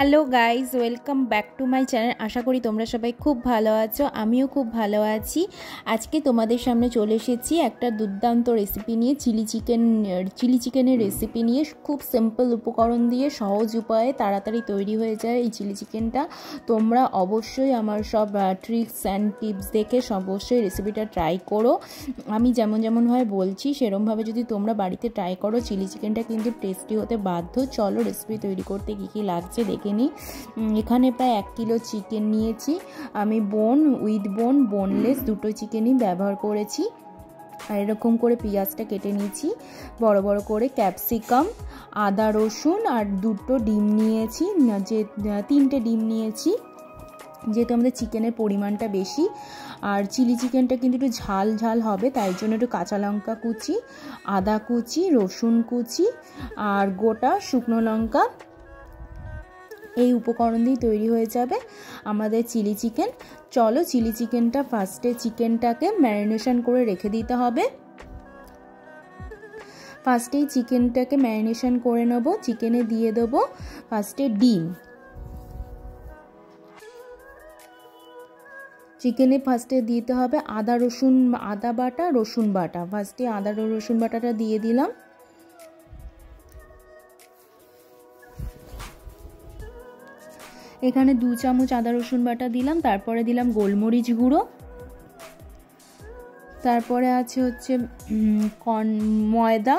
Hello guys, welcome back to my channel. আশা করি তোমরা সবাই খুব ভালো আছো, আমিও খুব ভালো আছি। আজকে তোমাদের সামনে চলে এসেছি একটা দুর্দান্ত রেসিপি নিয়ে, চিলি চিকেনের রেসিপি নিয়ে। খুব সিম্পল উপকরণ দিয়ে সহজ উপায়ে তাড়াতাড়ি তৈরি হয়ে যায় এই চিলি চিকেনটা। তোমরা অবশ্যই আমার সব ট্রিক্স অ্যান্ড টিপস দেখে অবশ্যই রেসিপিটা ট্রাই করো। আমি যেমনভাবে বলছি সেরকমভাবে যদি তোমরা বাড়িতে ট্রাই করো, চিলি চিকেনটা কিন্তু টেস্টি হতে বাধ্য। চলো রেসিপি তৈরি করতে কী কী লাগছে দেখে নিই। এখানে প্রায় 1 কিলো চিকেন নিয়েছি আমি। বোনলেস দুটো চিকেনই ব্যবহার করেছি। আর এরকম করে পেঁয়াজটা কেটে নিয়েছি বড় বড় করে, ক্যাপসিকাম, আদা রসুন আর দুটো ডিম নিয়েছি, যে 3টে ডিম নিয়েছি, যেহেতু আমাদের চিকেনের পরিমাণটা বেশি। আর চিলি চিকেনটা কিন্তু একটু ঝাল ঝাল হবে, তাই জন্য একটু কাঁচা লঙ্কা কুচি, আদা কুচি, রসুন কুচি আর গোটা শুকনো লঙ্কা, এই উপকরণ দিয়ে তৈরি হয়ে যাবে আমাদের চিলি চিকেন। চলো চিলি চিকেনটা ফার্স্টে চিকেনটাকে ম্যারিনেশন করে রেখে দিতে হবে। ফার্স্টেই চিকেনটাকে ম্যারিনেশন করে নেব। চিকেনে দিয়ে দেবো ফার্স্টে ডিম। চিকেনে ফার্স্টে দিতে হবে আদা বাটা, রসুন বাটা। ফার্স্টে আদা রসুন বাটাটা দিয়ে দিলাম। এখানে 2 চামচ আদা রসুন বাটা দিলাম। তারপরে দিলাম গোলমরিচ গুঁড়ো। তারপরে আছে হচ্ছে ময়দা।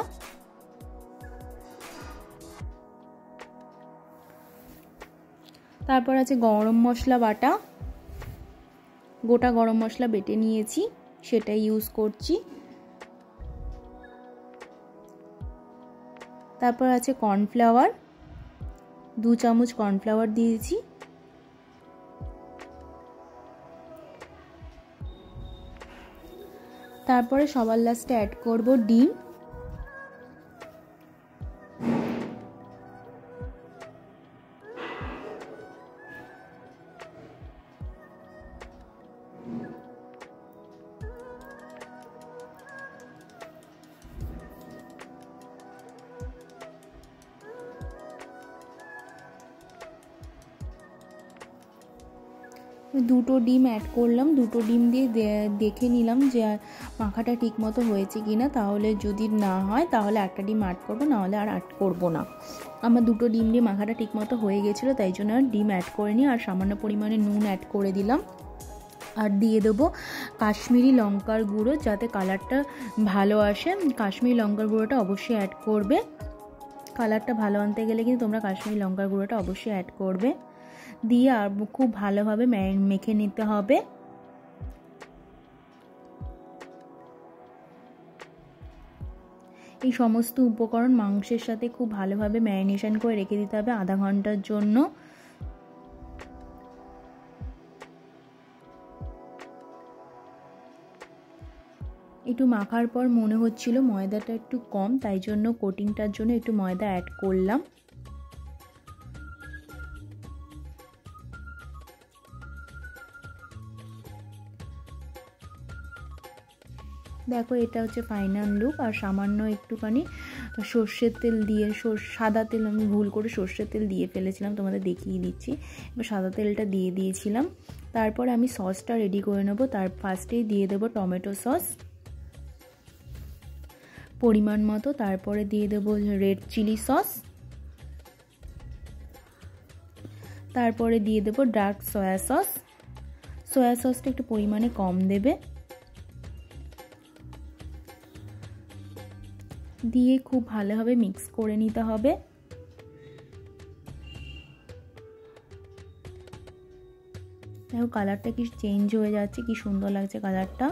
তারপর আছে গরম মশলা বাটা, গোটা গরম মশলা বেটে নিয়েছি, সেটাই ইউজ করছি। তারপর আছে কর্নফ্লাওয়ার, 2 চামচ কর্নফ্লাওয়ার দিয়েছি। তারপরে সবার লাস্টে অ্যাড করব ডিম। দুটো ডিম অ্যাড করলাম। দুটো ডিম দিয়ে দেখে নিলাম যে মাখাটা ঠিক মতো হয়েছে কিনা। তাহলে যদি না হয় তাহলে একটা ডিম অ্যাড করবো, নাহলে আর অ্যাড করবো না। আমার দুটো ডিম দিয়ে মাখাটা ঠিক মতো হয়ে গেছিলো, তাই জন্য আর ডিম অ্যাড করিনি। আর সামান্য পরিমাণে নুন অ্যাড করে দিলাম। আর দিয়ে দেবো কাশ্মীরি লঙ্কার গুঁড়ো, যাতে কালারটা ভালো আসে। কাশ্মীরি লঙ্কার গুঁড়োটা অবশ্যই অ্যাড করবে। কালারটা ভালো আনতে গেলে কিন্তু তোমরা কাশ্মীরি লঙ্কার গুঁড়োটা অবশ্যই অ্যাড করবে। দিয়ে আর খুব ভালোভাবে মেখে নিতে হবে। এই সমস্ত উপকরণ মাংসের সাথে খুব ভালোভাবে ম্যারিনেশন করে রেখে দিতে হবে আধা ঘন্টার জন্য। একটু মাখার পর মনে হচ্ছিল ময়দাটা একটু কম, তাই জন্য কোটিংটার জন্য একটু ময়দা অ্যাড করলাম। দেখো এটা হচ্ছে ফাইনাল লুক। আর সামান্য একটুখানি সর্ষের তেল দিয়ে, সাদা তেল, আমি ভুল করে সর্ষের তেল দিয়ে ফেলেছিলাম, তোমাদের দেখিয়ে দিচ্ছি। এবার সাদা তেলটা দিয়ে দিয়েছিলাম। তারপর আমি সসটা রেডি করে নেব। তার ফার্স্টেই দিয়ে দেবো টমেটো সস পরিমাণ মতো। তারপরে দিয়ে দেবো রেড চিলি সস। তারপরে দিয়ে দেবো ডার্ক সয়া সস। সয়া সসটা একটু পরিমাণে কম দেবে। দিয়ে খুব ভালোভাবে মিক্স করে নিতে হবে। দেখো কালারটা কি চেঞ্জ হয়ে যাচ্ছে, কি সুন্দর লাগছে কালারটা।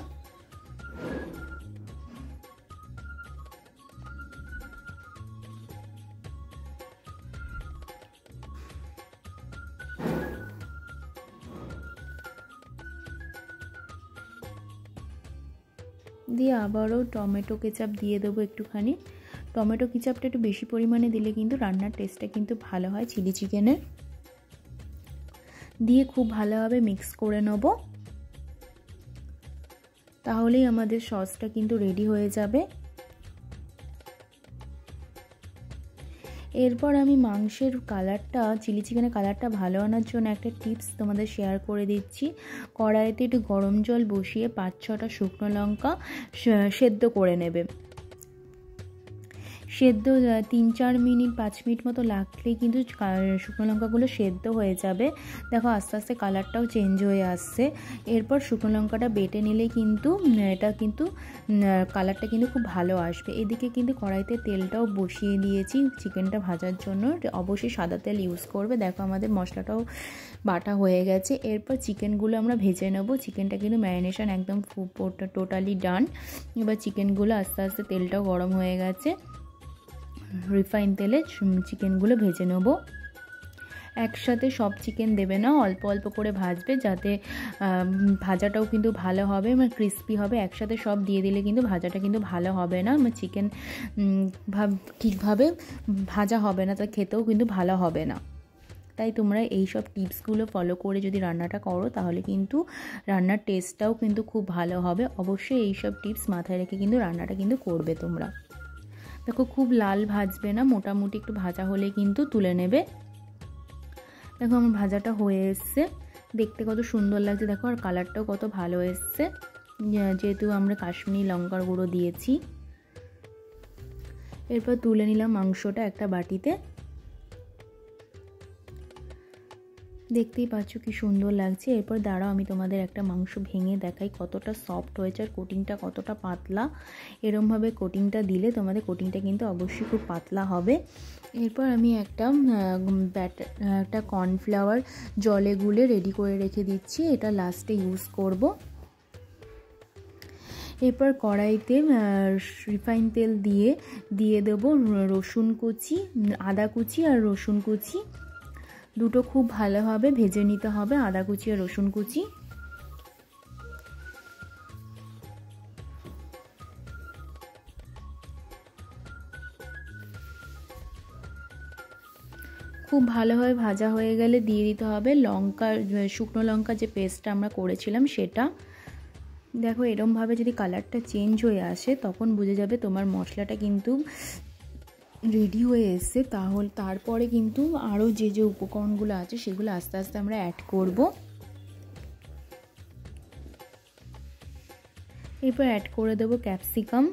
দিয়ে আবারও টমেটো কেচাপ দিয়ে দেবো একটুখানি। টমেটো কেচাপটা একটু বেশি পরিমাণে দিলে কিন্তু রান্নার টেস্টটা কিন্তু ভালো হয় চিলি চিকেনের। দিয়ে খুব ভালোভাবে মিক্স করে নেব। তাহলেই আমাদের সসটা কিন্তু রেডি হয়ে যাবে। এরপর আমি মাংসের কালারটা, চিলি চিকেনের কালারটা ভালো আনার জন্য একটা টিপস তোমাদের শেয়ার করে দিচ্ছি। কড়াইতে একটু গরম জল বসিয়ে 5-6টা শুকনো লঙ্কা সেদ্ধ করে নেবে। সেদ্ধ 3-4 মিনিট 5 মিনিট মতো লাগলেই কিন্তু শুকনো লঙ্কাগুলো সেদ্ধ হয়ে যাবে। দেখো আস্তে আস্তে কালারটাও চেঞ্জ হয়ে আসছে। এরপর শুকনো লঙ্কাটা বেটে নিলেই কিন্তু এটা কিন্তু কালারটা কিন্তু খুব ভালো আসবে। এদিকে কিন্তু কড়াইতে তেলটাও বসিয়ে দিয়েছি চিকেনটা ভাজার জন্য। অবশ্যই সাদা তেল ইউজ করবে। দেখো আমাদের মশলাটাও বাটা হয়ে গেছে। এরপর চিকেনগুলো আমরা ভেজে নেব। চিকেনটা কিন্তু ম্যারিনেশন একদম টোটালি ডান। এবার চিকেনগুলো আস্তে আস্তে তেলটাও গরম হয়ে গেছে, রিফাইন তেলে চিকেনগুলো ভেজে নেব। একসাথে সব চিকেন দেবে না, অল্প অল্প করে ভাজবে, যাতে ভাজাটাও কিন্তু ভালো হবে, মানে ক্রিস্পি হবে। একসাথে সব দিয়ে দিলে কিন্তু ভাজাটা কিন্তু ভালো হবে না, চিকেন ঠিকভাবে ভাজা হবে না, তা খেতেও কিন্তু ভালো হবে না। তাই তোমরা এই সব টিপসগুলো ফলো করে যদি রান্নাটা করো তাহলে কিন্তু রান্নার টেস্টটাও কিন্তু খুব ভালো হবে। অবশ্যই এই সব টিপস মাথায় রেখে কিন্তু রান্নাটা কিন্তু করবে তোমরা। দেখো খুব লাল ভাজবে না, মোটামুটি একটু ভাজা হলে কিন্তু তুলে নেবে। দেখো আমার ভাজাটা হয়ে এসছে, দেখতে কত সুন্দর লাগছে দেখো, আর কালারটাও কত ভালো এসছে, যেহেতু আমরা কাশ্মীরি লঙ্কার গুঁড়ো দিয়েছি। এরপর তুলে নিলাম মাংসটা একটা বাটিতে। দেখতেই পাচ্ছ কি সুন্দর লাগছে। এরপর দাঁড়াও আমি তোমাদের একটা মাংস ভেঙে দেখাই কতটা সফট হয়েছে আর কোটিংটা কতটা পাতলা। এরমভাবে কোটিংটা দিলে তোমাদের কোটিংটা কিন্তু অবশ্যই খুব পাতলা হবে। এরপর আমি একটা কর্নফ্লাওয়ার জলে গুলে রেডি করে রেখে দিচ্ছি, এটা লাস্টে ইউজ করব। এরপর কড়াইতে রিফাইন তেল দিয়ে দেবো রসুন কুচি, আদা কুচি আর রসুন কুচি, দুটো খুব ভালোভাবে ভেজে নিতে হবে, আদা কুচি আর রসুন কুচি। খুব ভালোভাবে ভাজা হয়ে গেলে দিয়ে দিতে হবে শুকনো লঙ্কা যে পেস্টটা আমরা করেছিলাম সেটা। দেখো এরমভাবে যদি কালারটা চেঞ্জ হয়ে আসে তখন বুঝে যাবে তোমার মশলাটা কিন্তু রেডি হয়ে এসছে। তারপরে কিন্তু আরও যে যে উপকরণগুলো আছে সেগুলো আস্তে আস্তে আমরা অ্যাড করব। এরপর অ্যাড করে দেবো ক্যাপসিকাম,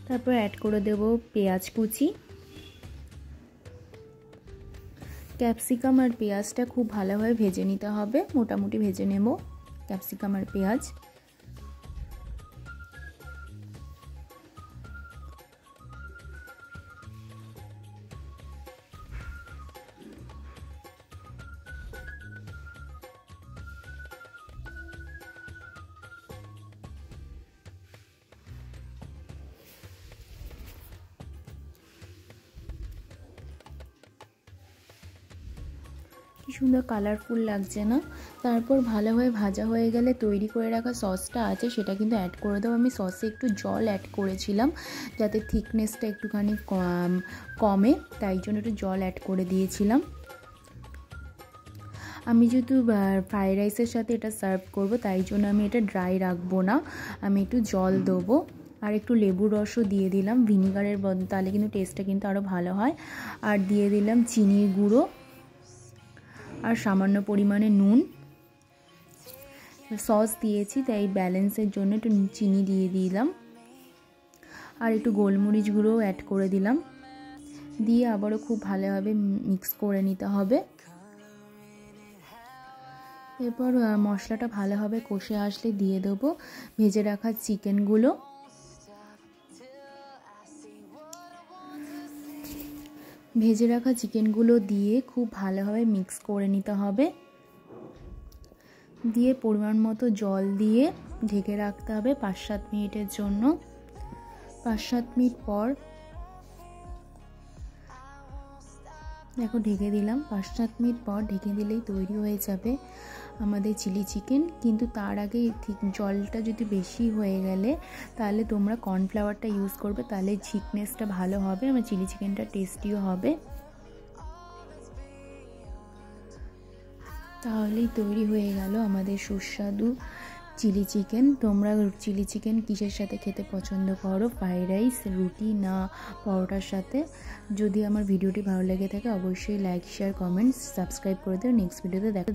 তারপর অ্যাড করে দেবো পেঁয়াজ কুচি। ক্যাপসিকাম আর পেঁয়াজটা খুব ভালোভাবে ভেজে নিতে হবে, মোটামুটি ভেজে নেব ক্যাপসিকাম আর পেঁয়াজ। কি সুন্দর কালারফুল লাগছে না। তারপর ভালোভাবে ভাজা হয়ে গেলে তৈরি করে রাখা সসটা আছে সেটা কিন্তু অ্যাড করে দেবো। আমি সসে একটু জল অ্যাড করেছিলাম যাতে থিকনেসটা একটুখানি কমে, তাই জন্য একটু জল অ্যাড করে দিয়েছিলাম। আমি যেহেতু ফ্রাইড রাইসের সাথে এটা সার্ভ করব তাই জন্য আমি এটা ড্রাই রাখবো না, আমি একটু জল দেবো আর একটু লেবুর রসও দিয়ে দিলাম ভিনিগারের বদলে, তাহলে কিন্তু টেস্টটা কিন্তু আরও ভালো হয়। আর দিয়ে দিলাম চিনির গুঁড়ো আর সামান্য পরিমাণে নুন। সস দিয়েছি তাই ব্যালেন্সের জন্য একটু চিনি দিয়ে দিলাম আর একটু গোলমরিচ গুঁড়োও অ্যাড করে দিলাম। দিয়ে আবারও খুব ভালোভাবে মিক্স করে নিতে হবে। এরপর মশলাটা ভালোভাবে কষে আসলে দিয়ে দেবো ভেজে রাখা চিকেনগুলো। ভেজে রাখা চিকেনগুলো দিয়ে খুব ভালোভাবে মিক্স করে নিতে হবে। দিয়ে পরিমাণ মতো জল দিয়ে ঢেকে রাখতে হবে 5-7 মিনিটের জন্য। 5-7 মিনিট পর দেখো ঢেকে দিলাম, 5-7 মিনিট পর ঢেকে দিলেই তৈরি হয়ে যাবে আমাদের চিলি চিকেন। কিন্তু তার আগে জলটা যদি বেশি হয়ে গেলে তাহলে তোমরা কর্নফ্লাওয়ারটা ইউজ করবে, তাহলে থিকনেসটা ভালো হবে, আমার চিলি চিকেনটা টেস্টিও হবে। তাহলেই তৈরি হয়ে গেল আমাদের সুস্বাদু চিলি চিকেন। তোমরা চিলি চিকেন কিসের সাথে খেতে পছন্দ করো, ফ্রাইড রাইস, রুটি না পরোটার সাথে? যদি আমার ভিডিওটি ভালো লেগে থাকে অবশ্যই লাইক শেয়ার কমেন্টস সাবস্ক্রাইব করে দিও। নেক্সট ভিডিওতে দেখা